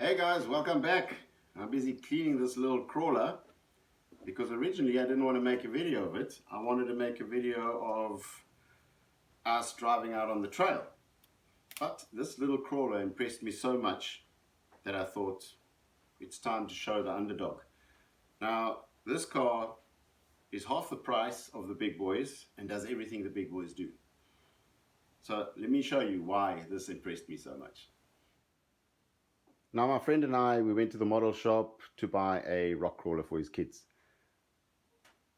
Hey guys, welcome back. I'm busy cleaning this little crawler because originally I didn't want to make a video of it. I wanted to make a video of us driving out on the trail. But this little crawler impressed me so much that I thought it's time to show the underdog. Now, this car is half the price of the big boys and does everything the big boys do. So let me show you why this impressed me so much. Now my friend and I, we went to the model shop to buy a rock crawler for his kids.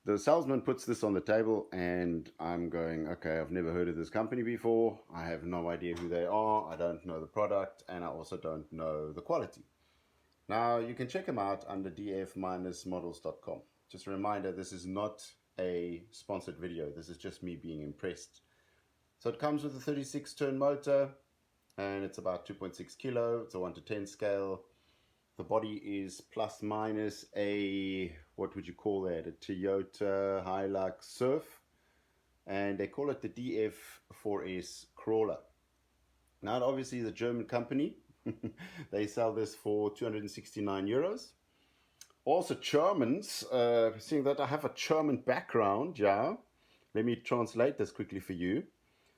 The salesman puts this on the table and I'm going, okay, I've never heard of this company before. I have no idea who they are. I don't know the product and I also don't know the quality. Now you can check them out under df-models.com. Just a reminder, this is not a sponsored video. This is just me being impressed. So it comes with a 36 turn motor, and it's about 2.6 kilo. It's a 1 to 10 scale. The body is plus minus a, what would you call that, a Toyota Hilux Surf, and they call it the DF4S crawler. Now it obviously is a German company. They sell this for 269 euros. Also Germans, seeing that I have a German background, yeah, let me translate this quickly for you.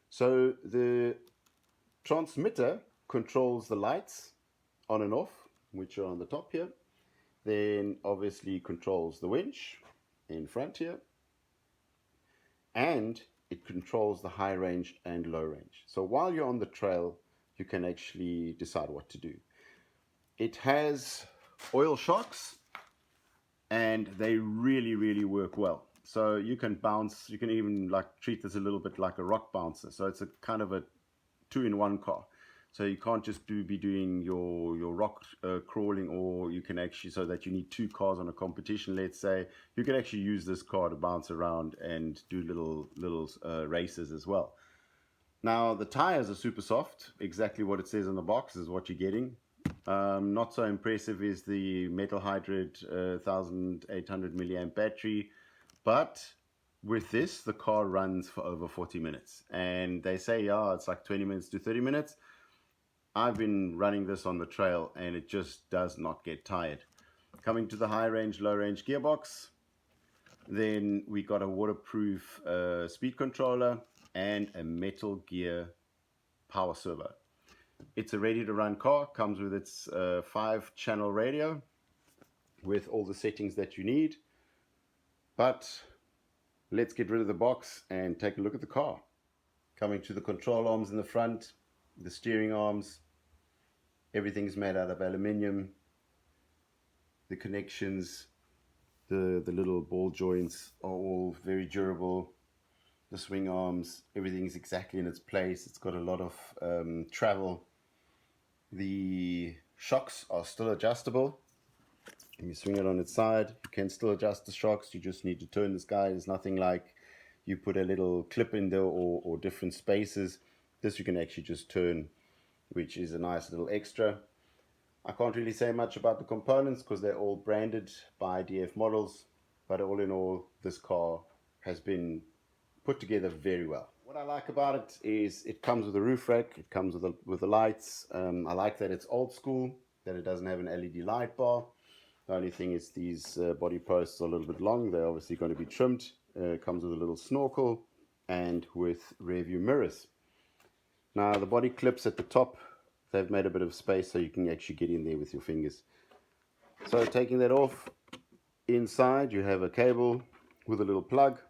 So the transmitter controls the lights on and off, which are on the top here. Then obviously controls the winch in front here. And it controls the high range and low range. So while you're on the trail, you can actually decide what to do. It has oil shocks and they really work well. So you can bounce, you can even like treat this a little bit like a rock bouncer. So it's a kind of a two-in-one car. So you can't just be doing your rock crawling, or you can actually, so that you need two cars on a competition, let's say, you can actually use this car to bounce around and do little races as well. Now the tires are super soft. Exactly what it says on the box is what you're getting. Not so impressive is the metal hydride 1800 milliamp battery, but with this, the car runs for over 40 minutes. And they say, yeah, it's like 20 minutes to 30 minutes. I've been running this on the trail and it just does not get tired. Coming to the high range, low range gearbox, then we got a waterproof speed controller and a metal gear power servo. It's a ready to run car, comes with its 5-channel radio with all the settings that you need. But let's get rid of the box and take a look at the car. Coming to the control arms in the front, the steering arms, everything's made out of aluminium. The connections, the little ball joints are all very durable. The swing arms, everything's exactly in its place. It's got a lot of travel. The shocks are still adjustable. When you swing it on its side, you can still adjust the shocks. You just need to turn this guy. There's nothing like you put a little clip in there or different spaces. This you can actually just turn, which is a nice little extra. I can't really say much about the components because they're all branded by DF Models, but all in all, this car has been put together very well. What I like about it is it comes with a roof rack, it comes with the lights. I like that it's old school, that it doesn't have an LED light bar. The only thing is these body posts are a little bit long. They're obviously going to be trimmed. It comes with a little snorkel and with rear view mirrors. Now the body clips at the top, they've made a bit of space so you can actually get in there with your fingers. So taking that off, inside you have a cable with a little plug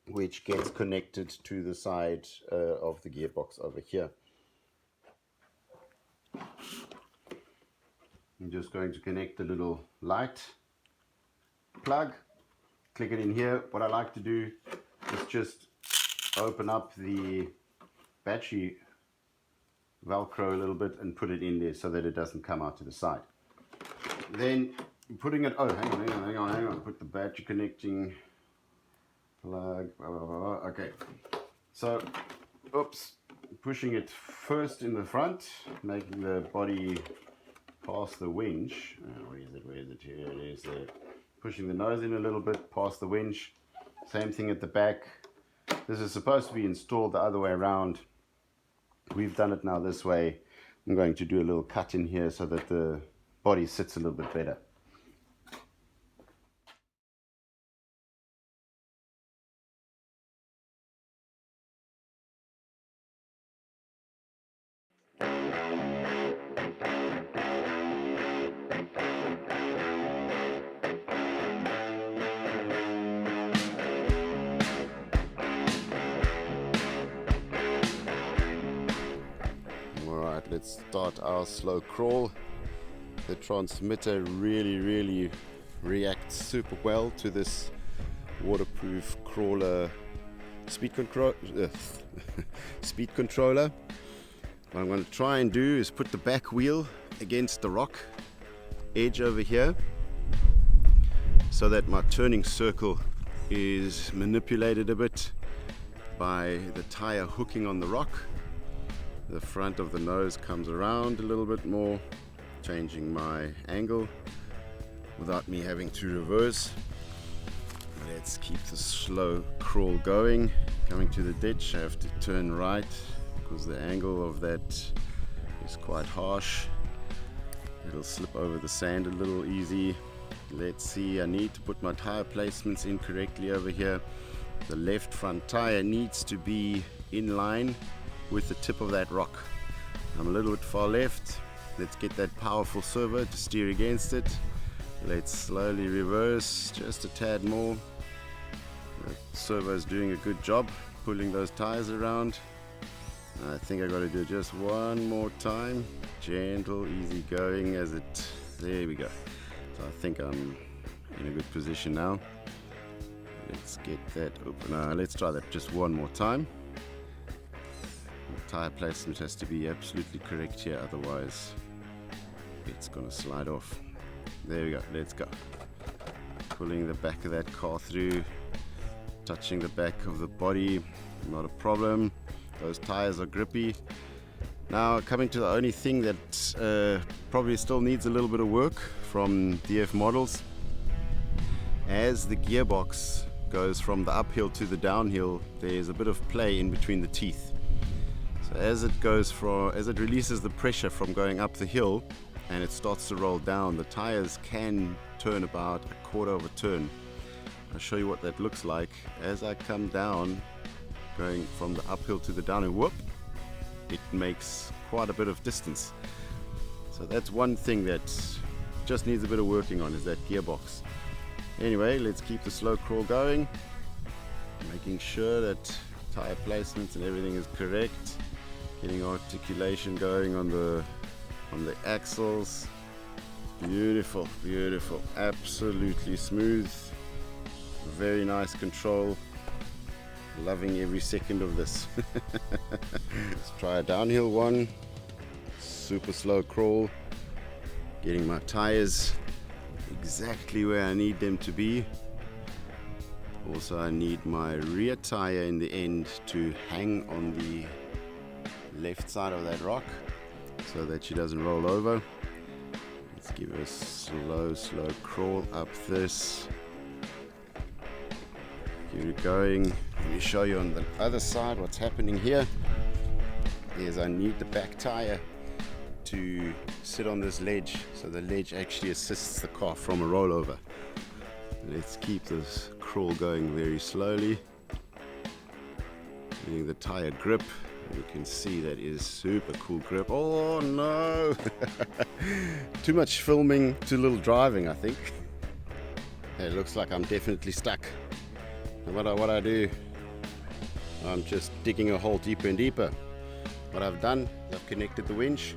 which gets connected to the side of the gearbox over here. I'm just going to connect the little light plug, click it in here. What I like to do is just open up the battery velcro a little bit and put it in there so that it doesn't come out to the side. Then putting it, oh hang on, put the battery connecting plug, blah, blah, blah. Okay, so oops, pushing it first in the front, making the body past the winch. Where is it? Here it is. There. Pushing the nose in a little bit past the winch. Same thing at the back. This is supposed to be installed the other way around. We've done it now this way. I'm going to do a little cut in here so that the body sits a little bit better. Alright, let's start our slow crawl. The transmitter really reacts super well to this waterproof crawler speed controller. What I'm going to try and do is put the back wheel against the rock edge over here so that my turning circle is manipulated a bit by the tire hooking on the rock. The front of the nose comes around a little bit more, changing my angle without me having to reverse. Let's keep the slow crawl going. Coming to the ditch, I have to turn right because the angle of that is quite harsh. It'll slip over the sand a little easy. Let's see, I need to put my tire placements in correctly over here. The left front tire needs to be in line with the tip of that rock. I'm a little bit far left. Let's get that powerful servo to steer against it. Let's slowly reverse just a tad more. The servo is doing a good job pulling those tires around. I think I got to do it just one more time. Gentle, easy going as it. There we go. So I think I'm in a good position now. Let's get that open. Let's try that just one more time. The tire placement has to be absolutely correct here, otherwise it's going to slide off. There we go. Let's go. Pulling the back of that car through, touching the back of the body, not a problem. Those tires are grippy. Now coming to the only thing that probably still needs a little bit of work from DF models. As the gearbox goes from the uphill to the downhill, there's a bit of play in between the teeth. So as it releases the pressure from going up the hill and it starts to roll down, the tires can turn about a quarter of a turn. I'll show you what that looks like. As I come down, going from the uphill to the downhill, whoop, it makes quite a bit of distance. So that's one thing that just needs a bit of working on, is that gearbox. Anyway, let's keep the slow crawl going, making sure that tire placements and everything is correct, getting articulation going on the axles. Beautiful, beautiful, absolutely smooth, very nice control. Loving every second of this. Let's try a downhill one. Super slow crawl, getting my tires exactly where I need them to be. Also, I need my rear tire in the end to hang on the left side of that rock so that she doesn't roll over. Let's give her a slow crawl up this. Keep it going. Let me show you on the other side what's happening here. Is I need the back tire to sit on this ledge, so the ledge actually assists the car from a rollover. Let's keep this crawl going very slowly, getting the tire grip. You can see that is super cool grip. Oh no! Too much filming, too little driving, I think. It looks like I'm definitely stuck. And what I do, I'm just digging a hole deeper and deeper. What I've done, I've connected the winch,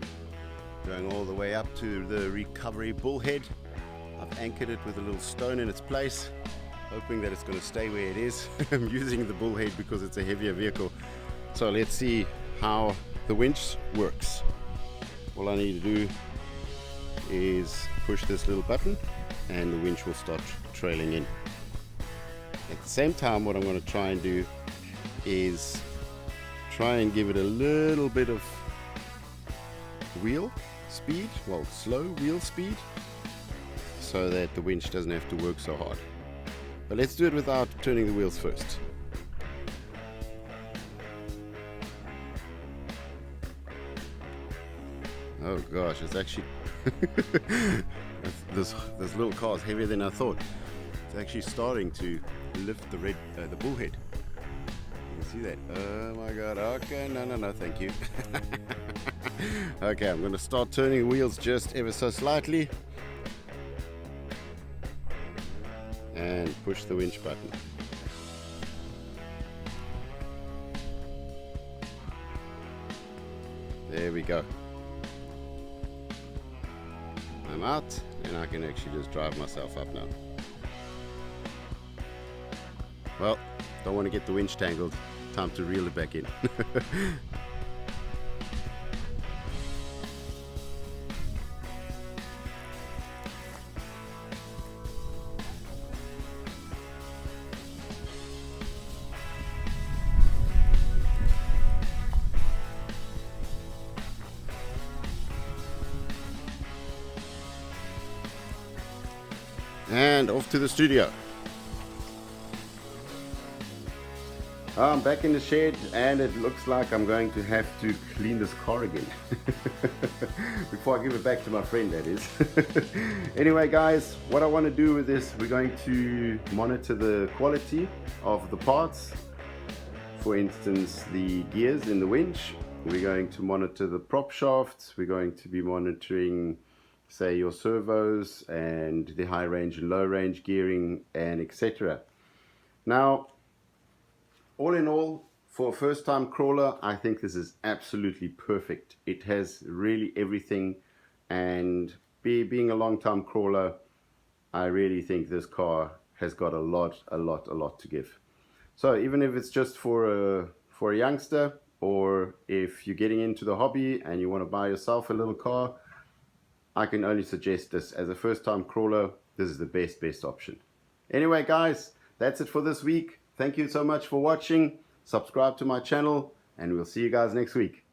going all the way up to the recovery bullhead. I've anchored it with a little stone in its place, hoping that it's going to stay where it is. I'm using the bullhead because it's a heavier vehicle. So let's see how the winch works. All I need to do is push this little button and the winch will start trailing in. At the same time, what I'm going to try and do is try and give it a little bit of wheel speed, well, slow wheel speed, so that the winch doesn't have to work so hard. But let's do it without turning the wheels first. Oh gosh, it's actually this little car is heavier than I thought. It's actually starting to lift the bullhead. You can see that. Oh my god. Okay, no, thank you. Okay, I'm going to start turning the wheels just ever so slightly and push the winch button. There we go. I'm out and I can actually just drive myself up now. Well, don't want to get the winch tangled. Time to reel it back in. And off to the studio. I'm back in the shed and it looks like I'm going to have to clean this car again. Before I give it back to my friend, that is. Anyway guys, what I want to do with this, we're going to monitor the quality of the parts. For instance, the gears in the winch. We're going to monitor the prop shafts. We're going to be monitoring, say, your servos and the high range and low range gearing and etc. Now, all in all, for a first time crawler, I think this is absolutely perfect. It has really everything, and being a long time crawler, I really think this car has got a lot to give. So even if it's just for a youngster, or if you're getting into the hobby and you want to buy yourself a little car, I can only suggest this. As a first time crawler, this is the best option. Anyway guys, that's it for this week. Thank you so much for watching. Subscribe to my channel and we'll see you guys next week.